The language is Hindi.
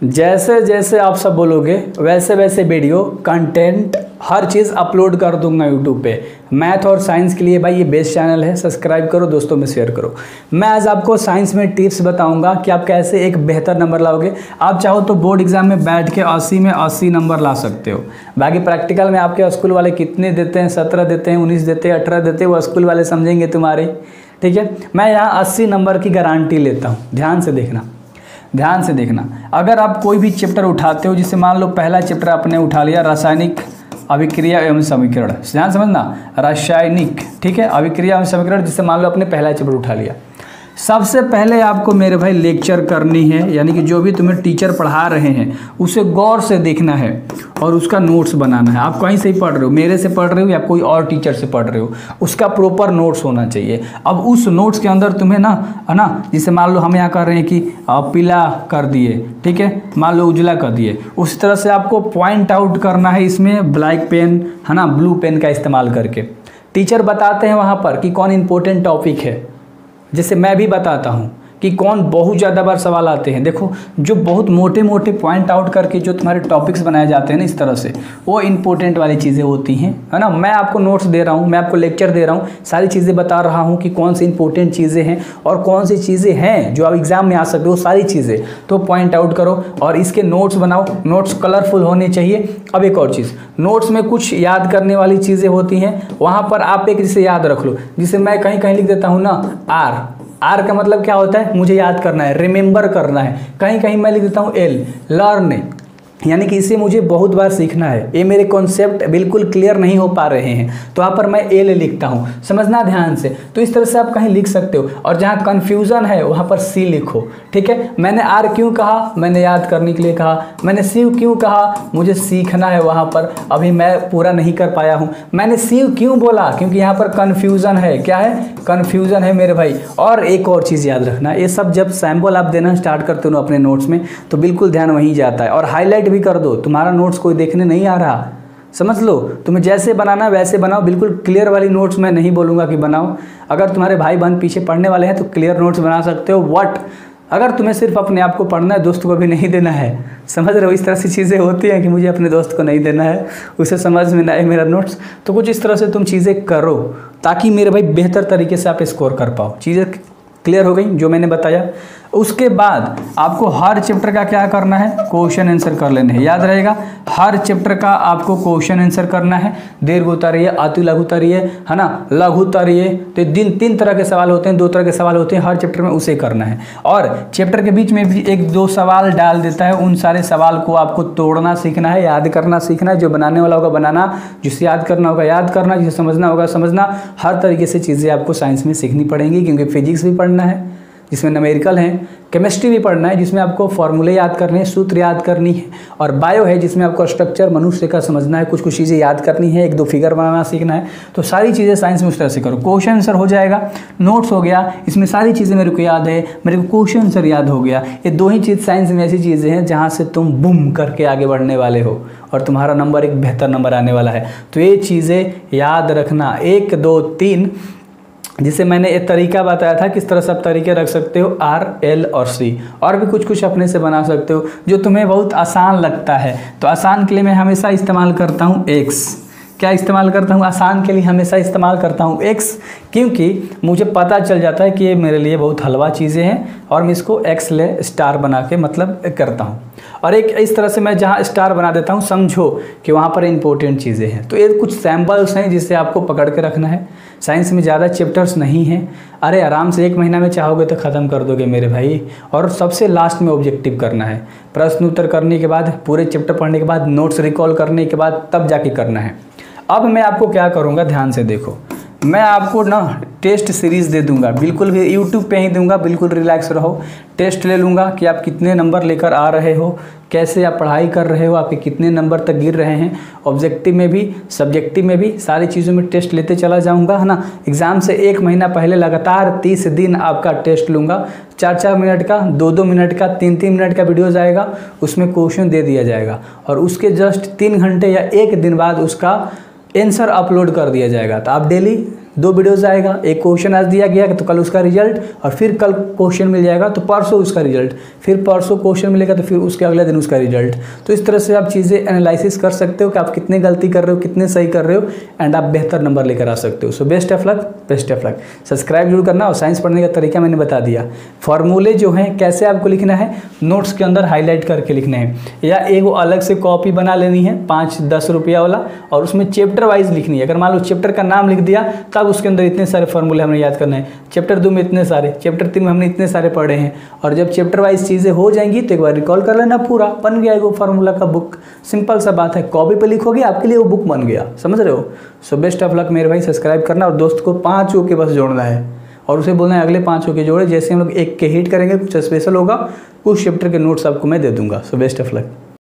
जैसे जैसे आप सब बोलोगे वैसे वैसे वीडियो कंटेंट हर चीज़ अपलोड कर दूंगा यूट्यूब पे। मैथ और साइंस के लिए भाई ये बेस्ट चैनल है, सब्सक्राइब करो, दोस्तों में शेयर करो। मैं आज आपको साइंस में टिप्स बताऊंगा कि आप कैसे एक बेहतर नंबर लाओगे। आप चाहो तो बोर्ड एग्जाम में बैठ के 80 में 80 नंबर ला सकते हो। बाकी प्रैक्टिकल में आपके स्कूल वाले कितने देते हैं, 17 देते हैं, 19 देते हैं, 18 देते हैं, वो स्कूल वाले समझेंगे तुम्हारे। ठीक है, मैं यहाँ 80 नंबर की गारंटी लेता हूँ। ध्यान से देखना। अगर आप कोई भी चैप्टर उठाते हो, जिससे मान लो पहला चैप्टर आपने उठा लिया रासायनिक अभिक्रिया एवं समीकरण, ध्यान समझना, रासायनिक, ठीक है, अभिक्रिया एवं समीकरण, जिससे मान लो आपने पहला चैप्टर उठा लिया। सबसे पहले आपको मेरे भाई लेक्चर करनी है, यानी कि जो भी तुम्हें टीचर पढ़ा रहे हैं उसे गौर से देखना है और उसका नोट्स बनाना है। आप कहीं से ही पढ़ रहे हो, मेरे से पढ़ रहे हो या कोई और टीचर से पढ़ रहे हो, उसका प्रॉपर नोट्स होना चाहिए। अब उस नोट्स के अंदर तुम्हें ना जैसे मान लो हम यहाँ कर रहे हैं कि पीला कर दिए, ठीक है, मान लो उजला कर दिए, उस तरह से आपको पॉइंट आउट करना है इसमें ब्लैक पेन, है ना, ब्लू पेन का इस्तेमाल करके। टीचर बताते हैं वहाँ पर कि कौन इंपॉर्टेंट टॉपिक है, जैसे मैं भी बताता हूँ कि कौन बहुत ज़्यादा बार सवाल आते हैं। देखो, जो बहुत मोटे मोटे पॉइंट आउट करके जो तुम्हारे टॉपिक्स बनाए जाते हैं ना, इस तरह से, वो इंपॉर्टेंट वाली चीज़ें होती हैं, है ना। मैं आपको नोट्स दे रहा हूँ, मैं आपको लेक्चर दे रहा हूँ, सारी चीज़ें बता रहा हूँ कि कौन सी इंपॉर्टेंट चीज़ें हैं और कौन सी चीज़ें हैं जो आप एग्जाम में आ सकते हो, सारी चीज़ें तो पॉइंट आउट करो और इसके नोट्स बनाओ। नोट्स कलरफुल होने चाहिए। अब एक और चीज़, नोट्स में कुछ याद करने वाली चीज़ें होती हैं, वहाँ पर आप एक जिसे याद रख लो, जिसे मैं कहीं कहीं लिख देता हूँ ना, आर का मतलब क्या होता है, मुझे याद करना है, रिमेंबर करना है। कहीं कहीं मैं लिख देता हूँ एल, लर्न, यानी कि इसे मुझे बहुत बार सीखना है, ये मेरे कॉन्सेप्ट बिल्कुल क्लियर नहीं हो पा रहे हैं, तो यहाँ पर मैं एल लिखता हूँ, समझना ध्यान से। तो इस तरह से आप कहीं लिख सकते हो, और जहाँ कन्फ्यूज़न है वहाँ पर सी लिखो, ठीक है। मैंने आर क्यों कहा, मैंने याद करने के लिए कहा। मैंने सी क्यों कहा, मुझे सीखना है, वहाँ पर अभी मैं पूरा नहीं कर पाया हूँ। मैंने सी क्यों बोला, क्योंकि यहाँ पर कन्फ्यूज़न है। क्या है, कन्फ्यूज़न है मेरे भाई। और एक और चीज़ याद रखना, ये सब जब सैम्पल आप देना स्टार्ट करते हो अपने नोट्स में, तो बिल्कुल ध्यान वहीं जाता है। और हाईलाइट भी कर दो, तुम्हारा नोट्स कोई देखने नहीं आ रहा, समझ लो, तुम्हें जैसे बनाना वैसे बनाओ। बिल्कुल क्लियर वाली नोट्स मैं नहीं बोलूँगा कि बनाओ। अगर तुम्हारे भाई बहन पीछे पढ़ने वाले हैं तो क्लियर नोट्स बना सकते हो। व्हाट, अगर तुम्हें सिर्फ अपने आप को पढ़ना है, दोस्त को भी नहीं देना है, समझ रहे हो, इस तरह से चीज़ें होती हैं कि मुझे अपने दोस्त को नहीं देना है, उसे समझ में ना आए मेरा नोट्स, तो कुछ इस तरह से तुम चीज़ें करो ताकि मेरे भाई बेहतर तरीके से आप स्कोर कर पाओ। चीज़ें क्लियर हो गई जो मैंने बताया। उसके बाद आपको हर चैप्टर का क्या करना है, क्वेश्चन आंसर कर लेने हैं। याद रहेगा, हर चैप्टर का आपको क्वेश्चन आंसर करना है। दीर्घ उतारिए, अति लघु उतारिए, है ना, लघु उतारिए। तो तीन तरह के सवाल होते हैं, 2 तरह के सवाल होते हैं हर चैप्टर में, उसे करना है। और चैप्टर के बीच में भी 1-2 सवाल डाल देता है, उन सारे सवाल को आपको तोड़ना सीखना है, याद करना सीखना है। जो बनाने वाला होगा बनाना, जिसे याद करना होगा याद करना, जिसे समझना होगा समझना। हर तरीके से चीज़ें आपको साइंस में सीखनी पड़ेंगी, क्योंकि फिजिक्स भी पढ़ना है जिसमें न्यूमेरिकल है, केमिस्ट्री भी पढ़ना है जिसमें आपको फॉर्मूले याद करने हैं, सूत्र याद करनी है, और बायो है जिसमें आपको स्ट्रक्चर मनुष्य का समझना है, कुछ चीज़ें याद करनी है, 1-2 फिगर बनाना सीखना है। तो सारी चीज़ें साइंस में उस तरह से करो। क्वेश्चन आंसर हो जाएगा, नोट्स हो गया, इसमें सारी चीज़ें मेरे को याद है, मेरे को क्वेश्चन आंसर याद हो गया। ये 2 ही चीज़ साइंस में ऐसी चीज़ें हैं जहाँ से तुम बूम करके आगे बढ़ने वाले हो और तुम्हारा नंबर एक बेहतर नंबर आने वाला है। तो ये चीज़ें याद रखना, 1, 2, 3, जिसे मैंने एक तरीका बताया था किस तरह से आप तरीके रख सकते हो, आर, एल और सी। और भी कुछ अपने से बना सकते हो जो तुम्हें बहुत आसान लगता है। तो आसान के लिए मैं हमेशा इस्तेमाल करता हूँ एक्स। क्या इस्तेमाल करता हूँ, आसान के लिए हमेशा इस्तेमाल करता हूँ एक्स, क्योंकि मुझे पता चल जाता है कि ये मेरे लिए बहुत हलवा चीज़ें हैं और मैं इसको एक्स ले स्टार बना के मतलब करता हूँ। और एक इस तरह से मैं जहाँ स्टार बना देता हूँ, समझो कि वहाँ पर इंपॉर्टेंट चीज़ें हैं। तो ये कुछ सैम्पल्स हैं जिससे आपको पकड़ के रखना है। साइंस में ज़्यादा चैप्टर्स नहीं हैं, अरे आराम से 1 महीना में चाहोगे तो ख़त्म कर दोगे मेरे भाई। और सबसे लास्ट में ऑब्जेक्टिव करना है, प्रश्न उत्तर करने के बाद, पूरे चैप्टर पढ़ने के बाद, नोट्स रिकॉल करने के बाद, तब जाके करना है। अब मैं आपको क्या करूँगा, ध्यान से देखो, मैं आपको ना टेस्ट सीरीज़ दे दूंगा, बिल्कुल भी यूट्यूब पे ही दूंगा, बिल्कुल रिलैक्स रहो। टेस्ट ले लूँगा कि आप कितने नंबर लेकर आ रहे हो, कैसे आप पढ़ाई कर रहे हो, आपके कितने नंबर तक गिर रहे हैं। ऑब्जेक्टिव में भी, सब्जेक्टिव में भी, सारी चीज़ों में टेस्ट लेते चला जाऊँगा, है ना। एग्ज़ाम से 1 महीना पहले लगातार 30 दिन आपका टेस्ट लूँगा। 4-4 मिनट का, 2-2 मिनट का, 3-3 मिनट का वीडियो जाएगा, उसमें क्वेश्चन दे दिया जाएगा और उसके जस्ट 3 घंटे या 1 दिन बाद उसका आंसर अपलोड कर दिया जाएगा। तो आप डेली 2 वीडियोज़ आएगा, एक क्वेश्चन आज दिया गया तो कल उसका रिजल्ट, और फिर कल क्वेश्चन मिल जाएगा तो परसों उसका रिजल्ट, फिर परसों क्वेश्चन मिलेगा तो फिर उसके अगले दिन उसका रिजल्ट। तो इस तरह से आप चीज़ें एनालिसिस कर सकते हो कि आप कितने गलती कर रहे हो, कितने सही कर रहे हो, एंड आप बेहतर नंबर लेकर आ सकते हो। So best of luck, best of luck. Subscribe जरूर करना, और साइंस पढ़ने का तरीका मैंने बता दिया। फॉर्मूले जो हैं कैसे आपको लिखना है, नोट्स के अंदर हाईलाइट करके लिखने हैं, या एक अलग से कॉपी बना लेनी है 5-10 रुपया वाला, और उसमें चैप्टर वाइज लिखनी है। अगर मान लो चैप्टर का नाम लिख दिया तब उसके अंदर इतने सारे फॉर्मूले हमने याद करना है। चैप्टर 2 में इतने सारे, चैप्टर 3 में हमने इतने सारे पढ़े हैं, और जब चैप्टर वाइज चीज़ें हो जाएंगी तो एक बार रिकॉल कर लेना, पूरा बन गया वो फार्मूला का बुक। सिंपल सा बात है, कॉपी पे लिखोगे आपके लिए वो बुक बन गया, समझ रहे हो। सो बेस्ट ऑफ लक मेरे भाई। सब्सक्राइब करना, और दोस्त को 5 के बस जोड़ना है, और उसे बोलना है अगले 5 के जोड़े। जैसे हम लोग 1 के हिट करेंगे कुछ स्पेशल होगा, कुछ चैप्टर के नोट्स आपको मैं दे दूंगा। So best of luck.